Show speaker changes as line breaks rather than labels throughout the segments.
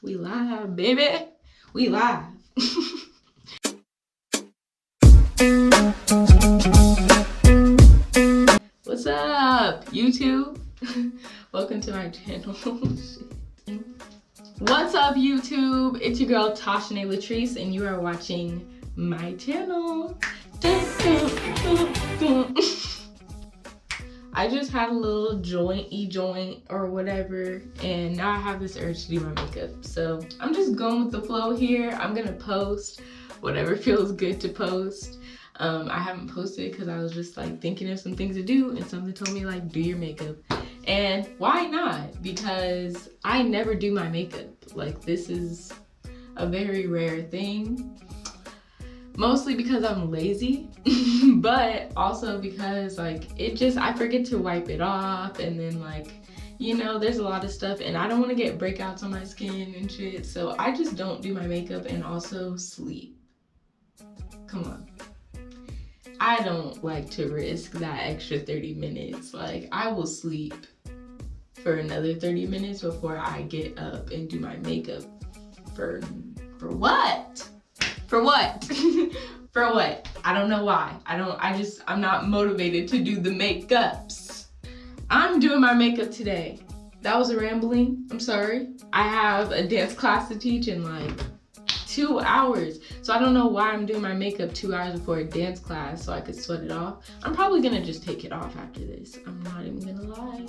We live, baby. We live. What's up, YouTube? Welcome to my channel. What's up, YouTube? It's your girl Toshinae Letrice, and you are watching my channel. I just had a little joint or whatever, and now I have this urge to do my makeup. So I'm just going with the flow here. I'm gonna post whatever feels good to post. I haven't posted because I was just like thinking of some things to do, and something told me like, do your makeup. And why not? Because I never do my makeup. Like, this is a very rare thing. Mostly because I'm lazy, but also because like I forget to wipe it off, and then like, you know, there's a lot of stuff, and I don't want to get breakouts on my skin and shit, so I just don't do my makeup. And also sleep. Come on. I don't like to risk that extra 30 minutes. Like, I will sleep for another 30 minutes before I get up and do my makeup. For what? For what? For what? I don't know why. I'm not motivated to do the makeups. I'm doing my makeup today. That was a rambling. I'm sorry. I have a dance class to teach in like 2 hours. So I don't know why I'm doing my makeup 2 hours before a dance class so I could sweat it off. I'm probably gonna just take it off after this. I'm not even gonna lie.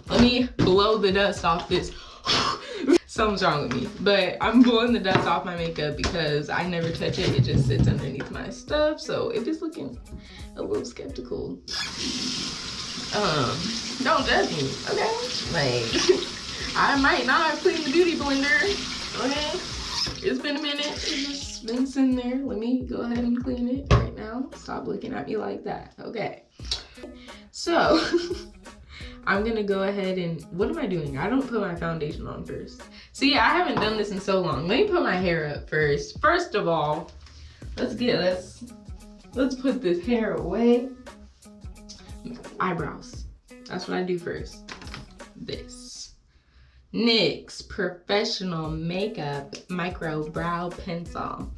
Let me blow the dust off this. Something's wrong with me, but I'm blowing the dust off my makeup because I never touch it. It just sits underneath my stuff, so it is looking a little skeptical. Don't judge me, okay? Like, I might not have cleaned the beauty blender, okay? It's been a minute. It's just been sitting there. Let me go ahead and clean it right now. Stop looking at me like that, okay? So, I'm gonna go ahead and, what am I doing? I don't put my foundation on first. See, I haven't done this in so long. Let me put my hair up first. First of all, let's put this hair away. Eyebrows. That's what I do first. This. NYX Professional Makeup Micro Brow Pencil.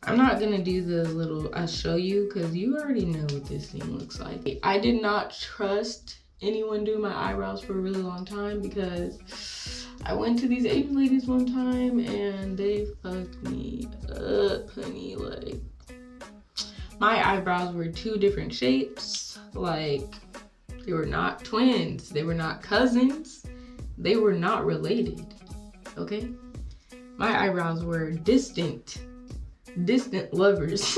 I'm not gonna do the little, I'll show you, because you already know what this thing looks like. I did not trust anyone do my eyebrows for a really long time because I went to these Asian ladies one time and they fucked me up, honey. Like, my eyebrows were 2 different shapes. Like, they were not twins, they were not cousins, they were not related, okay? My eyebrows were distant lovers.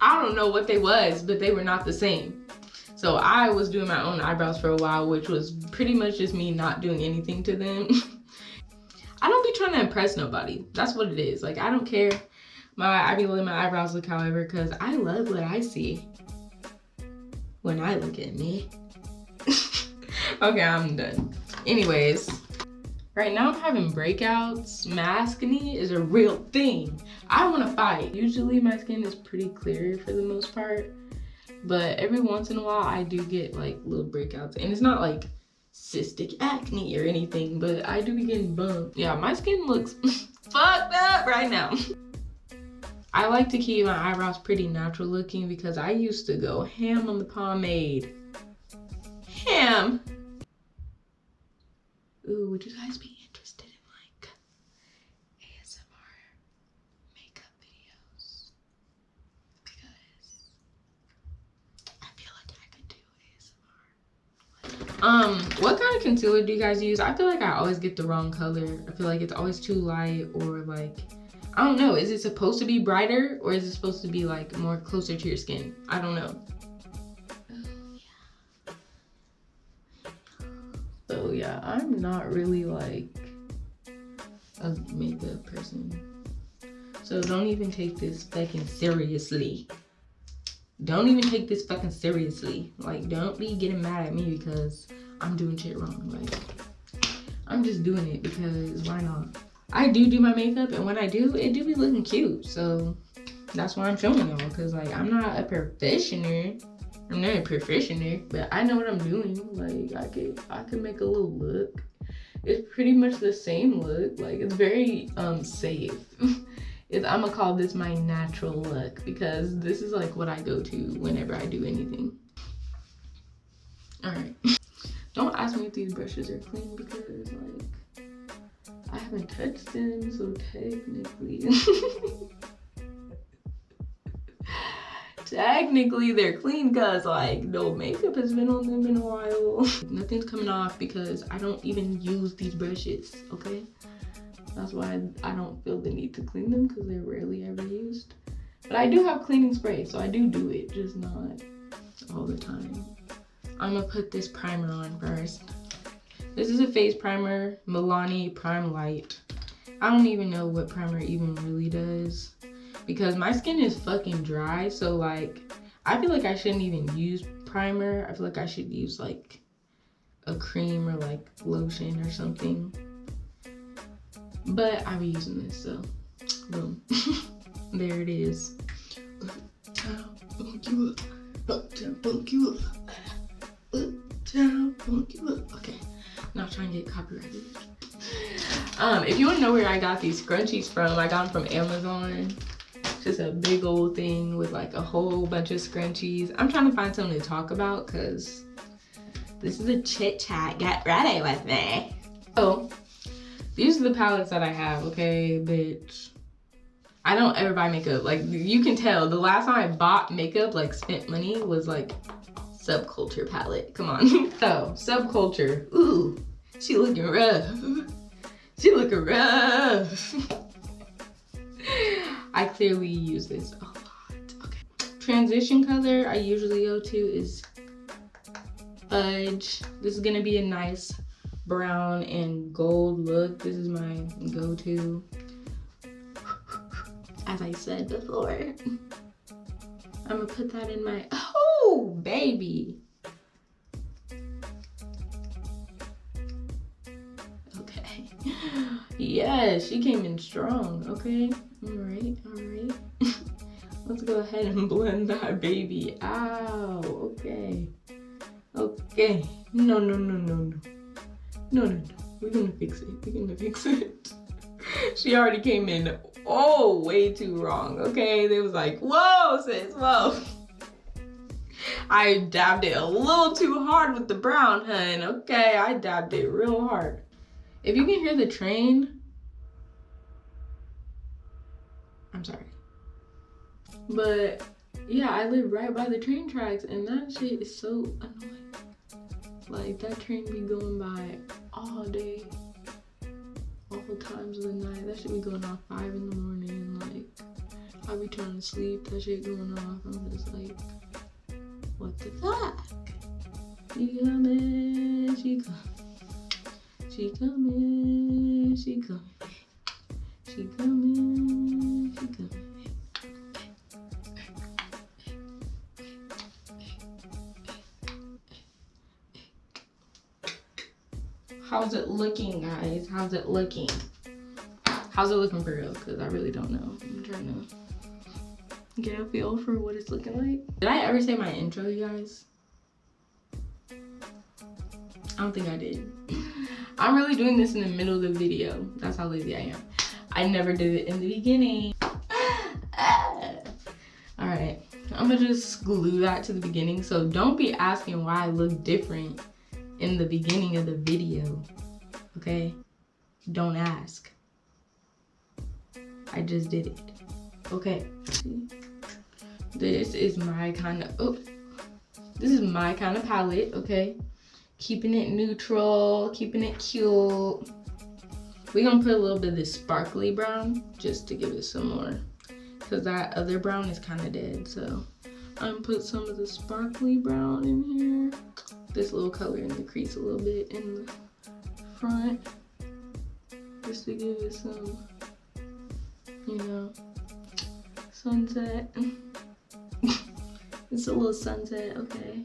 I don't know what they was, but they were not the same. So I was doing my own eyebrows for a while, which was pretty much just me not doing anything to them. I don't be trying to impress nobody. That's what it is. Like, I don't care. I be letting my eyebrows look however, because I love what I see when I look at me. Okay, I'm done. Anyways, right now I'm having breakouts. Maskne is a real thing. I want to fight. Usually my skin is pretty clear for the most part, but every once in a while I do get like little breakouts, and it's not like cystic acne or anything, but I do be getting bumps. Yeah, my skin looks fucked up right now. I like to keep my eyebrows pretty natural looking because I used to go ham on the pomade. Ham. Ooh, would you guys be interested in like ASMR makeup videos? Because I feel like I could do ASMR. What kind of concealer do you guys use? I feel like I always get the wrong color. I feel like it's always too light, or like, I don't know. Is it supposed to be brighter, or is it supposed to be like more closer to your skin? I don't know. So yeah, I'm not really like a makeup person. So don't even take this fucking seriously. Don't even take this fucking seriously. Like, don't be getting mad at me because I'm doing shit wrong. Like, I'm just doing it because why not? I do my makeup, and when I do, it do be looking cute. So that's why I'm showing y'all, because like, I'm not a professional. I'm not a professional, but I know what I'm doing. Like, I could make a little look. It's pretty much the same look. Like, it's very safe. I'm gonna call this my natural look because this is like what I go to whenever I do anything. All right. Don't ask me if these brushes are clean because like I haven't touched them, so technically technically they're clean because like no makeup has been on them in a while. Nothing's coming off because I don't even use these brushes, okay? That's why I don't feel the need to clean them because they're rarely ever used. But I do have cleaning spray, so I do it, just not all the time. I'm gonna put this primer on first. This is a face primer, Milani Prime Light. I don't even know what primer even really does because my skin is fucking dry, so like I feel like I shouldn't even use primer. I feel like I should use like a cream or like lotion or something. But I be using this, so boom. There it is. Uptown, funk you up. Uptown, funk you up. Uptown, funk you up. Okay, not trying to get copyrighted. If you want to know where I got these scrunchies from, I got them from Amazon. Just a big old thing with like a whole bunch of scrunchies. I'm trying to find something to talk about because this is a chit chat. Get ready with me. So these are the palettes that I have, okay, bitch. I don't ever buy makeup. Like, you can tell, the last time I bought makeup, like spent money, was like Subculture palette. Come on. So, Subculture. Ooh, she looking rough. She looking rough. I clearly use this a lot. Okay. Transition color I usually go to is Fudge. This is gonna be a nice brown and gold look. This is my go-to, as I said before. I'm gonna put that in my, oh baby. Okay. Yes, she came in strong. Okay, all right. Let's go ahead and blend that baby out. Okay. No. No. We're gonna fix it. She already came in, oh, way too wrong, okay? They was like, whoa, sis, whoa. I dabbed it a little too hard with the brown, hun, okay? I dabbed it real hard. If you can hear the train, I'm sorry. But yeah, I live right by the train tracks and that shit is so annoying. Like, that train be going by all day, all times of the night. That shit be going off 5 in the morning. Like, I be trying to sleep, that shit going off. I'm just like, what the fuck? She coming, she coming. She coming, she coming. She coming, she coming. How's it looking, guys? How's it looking? How's it looking for real? Because I really don't know. I'm trying to get a feel for what it's looking like. Did I ever say my intro, you guys? I don't think I did. I'm really doing this in the middle of the video. That's how lazy I am. I never did it in the beginning. All right, I'm gonna just glue that to the beginning. So don't be asking why I look different in the beginning of the video, okay? Don't ask. I just did it, okay? This is my kind of, this is my kind of palette, okay? Keeping it neutral, keeping it cute. We're gonna put a little bit of this sparkly brown just to give it some more, because that other brown is kind of dead. So I'm gonna put some of the sparkly brown in here. This little color in the crease a little bit in the front, just to give it some, you know, sunset. It's a little sunset, okay?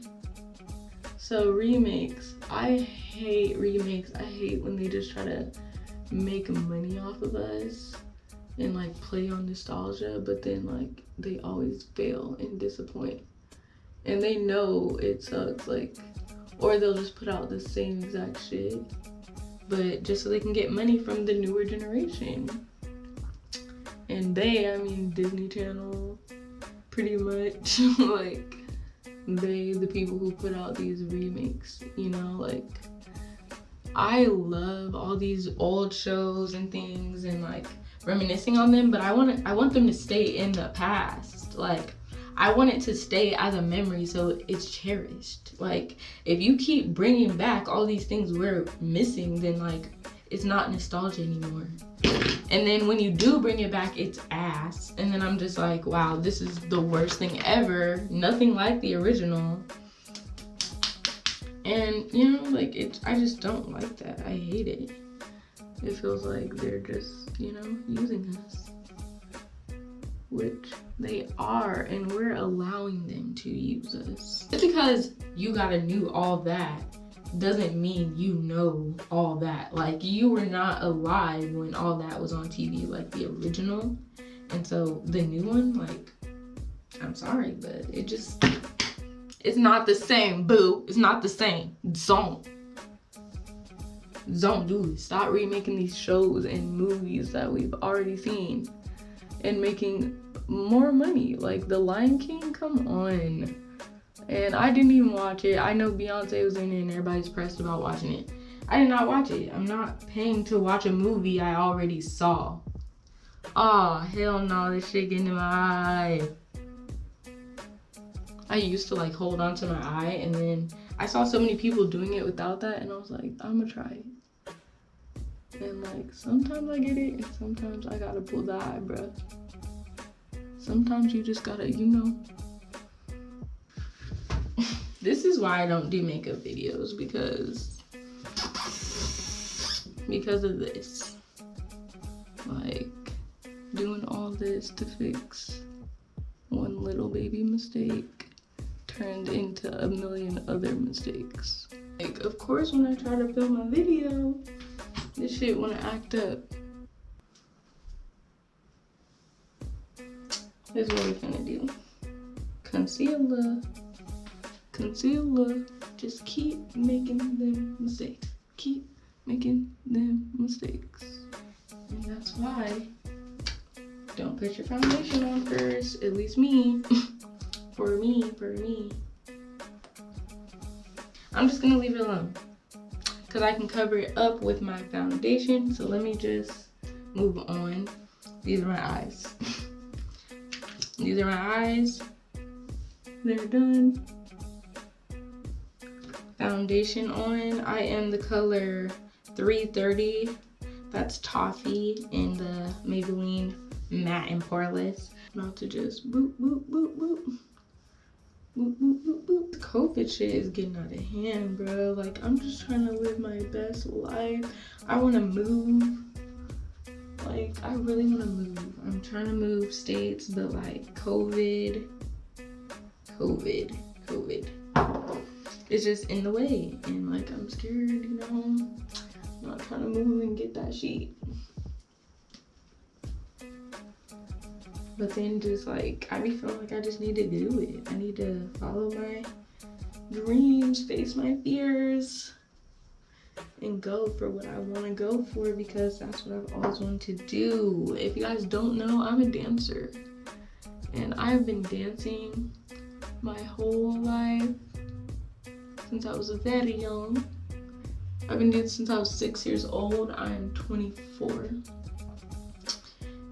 So remakes, I hate remakes. I hate when they just try to make money off of us and like play on nostalgia, but then like they always fail and disappoint. And they know it sucks, like, or they'll just put out the same exact shit but just so they can get money from the newer generation. And they, I mean Disney Channel, pretty much. Like, they, the people who put out these remakes, you know, like, I love all these old shows and things and like reminiscing on them, but I want them to stay in the past. Like, I want it to stay as a memory so it's cherished. Like, if you keep bringing back all these things we're missing, then like it's not nostalgia anymore. And then when you do bring it back, it's ass. And then I'm just like, wow, this is the worst thing ever. Nothing like the original. And you know, like, I just don't like that. I hate it. It feels like they're just, you know, using us. Which they are, and we're allowing them to use us. Just because you gotta knew all that doesn't mean you know all that. Like, you were not alive when all that was on TV, like the original. And so the new one, like, I'm sorry, but it's not the same, boo. It's not the same. Don't do it. Stop remaking these shows and movies that we've already seen and making more money. Like The Lion King, come on. And I didn't even watch it. I know Beyonce was in it and everybody's pressed about watching it. I did not watch it. I'm not paying to watch a movie I already saw. Oh, hell no, this shit getting in my eye. I used to like hold on to my eye, and then I saw so many people doing it without that, and I was like, I'm gonna try it. And like, sometimes I get it, and sometimes I gotta pull the eye, bruh. Sometimes you just gotta, you know. This is why I don't do makeup videos, because of this. Like, doing all this to fix one little baby mistake turned into a million other mistakes. Like, of course, when I try to film a video, this shit wanna act up. This is what we're gonna do. Concealer. Just keep making them mistakes. Keep making them mistakes. And that's why, don't put your foundation on first, at least me. For me. I'm just gonna leave it alone, because I can cover it up with my foundation. So let me just move on. These are my eyes. These are my eyes. They're done. Foundation on. I am the color 330. That's Toffee in the Maybelline Matte and Poreless. About to just boop, boop, boop, boop. Boop, boop, boop, boop. COVID shit is getting out of hand, bro. Like, I'm just trying to live my best life. I want to move. Like, I really want to move. I'm trying to move states, but like COVID. It's just in the way. And like, I'm scared, you know. I'm not trying to move and get that sheet. But then just like, I be feeling like I just need to do it. I need to follow my dreams, face my fears, and go for what I want to go for, because that's what I've always wanted to do. If you guys don't know, I'm a dancer. And I've been dancing my whole life, since I was very young. I've been dancing since I was 6 years old. I'm 24.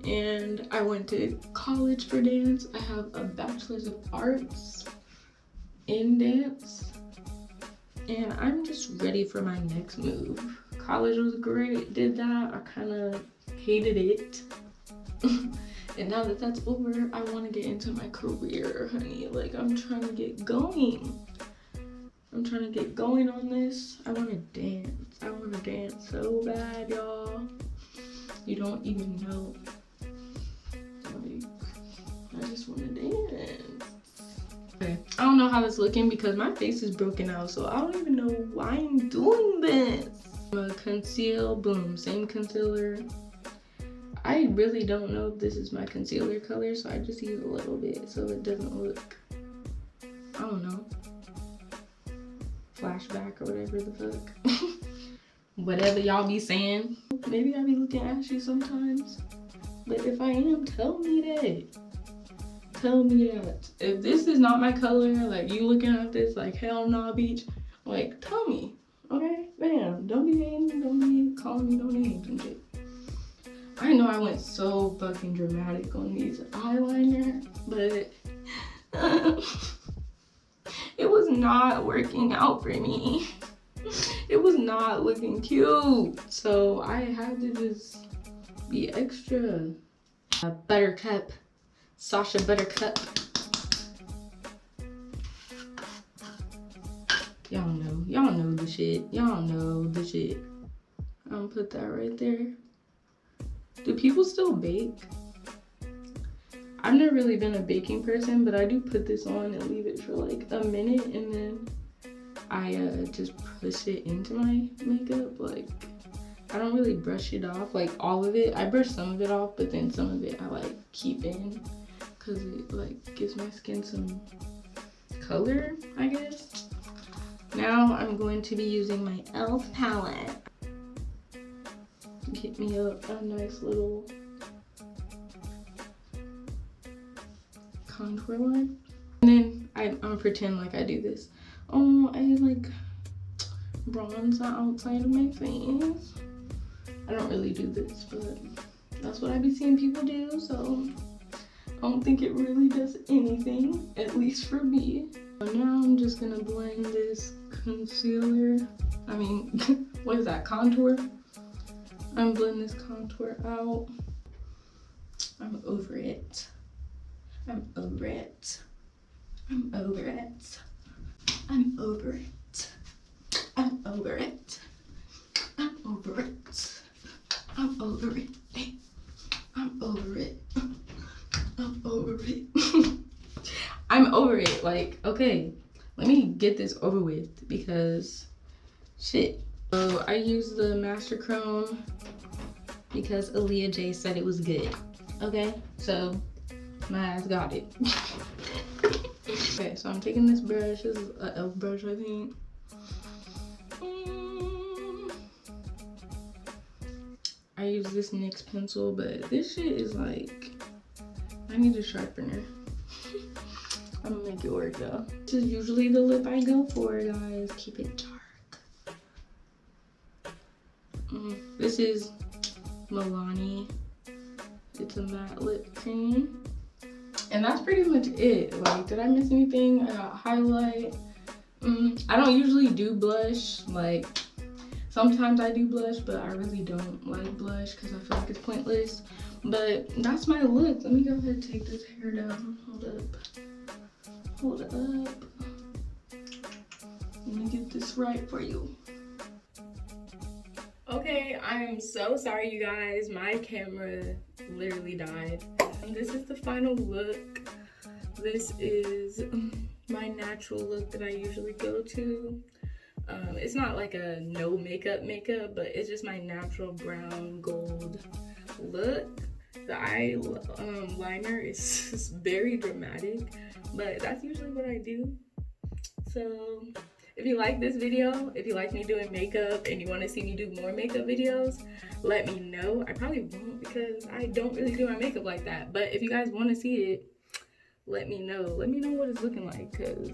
And I went to college for dance. I have a bachelor's of arts in dance. And I'm just ready for my next move. College was great, did that. I kind of hated it. And now that that's over, I want to get into my career, honey. Like, I'm trying to get going. I'm trying to get going on this. I want to dance. I want to dance so bad, y'all. You don't even know. Like, I just want to dance. Okay, I don't know how this is looking because my face is broken out, so I don't even know why I'm doing this. I'm gonna conceal, boom, same concealer. I really don't know if this is my concealer color, so I just use a little bit so it doesn't look, I don't know, flashback or whatever the fuck. whatever y'all be saying. Maybe I be looking ashy sometimes, but if I am, tell me that. Tell me that. If this is not my color, like you looking at this like hell nah, beach, like tell me, okay? Bam. Don't be hating, don't be calling me no names and shit. I know I went so fucking dramatic on these eyeliner, but it was not working out for me. It was not looking cute. So I had to just be extra. Buttercup, Sasha Buttercup. Y'all know the shit. Y'all know the shit. I'm gonna put that right there. Do people still bake? I've never really been a baking person, but I do put this on and leave it for like a minute, and then I just push it into my makeup. Like, I don't really brush it off, like all of it. I brush some of it off, but then some of it I like keep in because it like gives my skin some color, I guess. Now I'm going to be using my e.l.f. palette. Get me a nice little contour line. And then I'm gonna pretend like I do this. Oh, I like bronze the outside of my face. I don't really do this, but that's what I be seeing people do, so I don't think it really does anything, at least for me. So now I'm just gonna blend this concealer. I mean, what is that, contour? I'm blending this contour out. I'm over it. I'm over it. I'm over it. I'm over it. I'm over it. I'm over it. I'm over it. I'm over it. I'm over it. I'm over it. Like, okay, let me get this over with because shit. So I used the Master Chrome because Aaliyah J said it was good. Okay, so my ass got it. Okay, so I'm taking this brush. This is an e.l.f. brush, I think. I use this NYX pencil, but this shit is like, I need a sharpener. I'm gonna make it work though. This is usually the lip I go for, guys. Keep it dark. This is Milani. It's a matte lip cream. And that's pretty much it. Like, did I miss anything? I got highlight. I don't usually do blush. Like, sometimes I do blush, but I really don't like blush because I feel like it's pointless. But that's my look. Let me go ahead and take this hair down. Hold up. Hold up. Let me get this right for you. Okay, I am so sorry, you guys. My camera literally died. This is the final look. This is my natural look that I usually go to. It's not like a no makeup, but it's just my natural brown gold look. The eyeliner is very dramatic, but that's usually what I do. So if you like this video, if you like me doing makeup and you want to see me do more makeup videos, let me know. I probably won't because I don't really do my makeup like that. But if you guys want to see it, let me know. Let me know what it's looking like because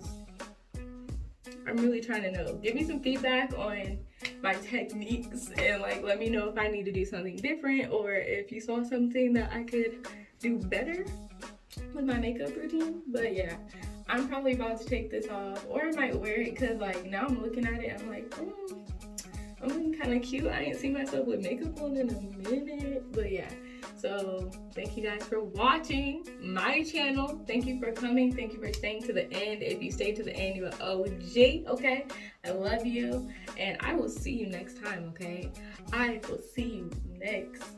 I'm really trying to know. Give me some feedback on my techniques and like let me know if I need to do something different or if you saw something that I could do better with my makeup routine. But yeah, I'm probably about to take this off, or I might wear it because like now I'm looking at it, I'm like, I'm looking kind of cute. I ain't seen myself with makeup on in a minute. But yeah, so thank you guys for watching my channel. Thank you for coming. Thank you for staying to the end. If you stayed to the end, you're an OG, okay? I love you, and I will see you next time, okay? I will see you next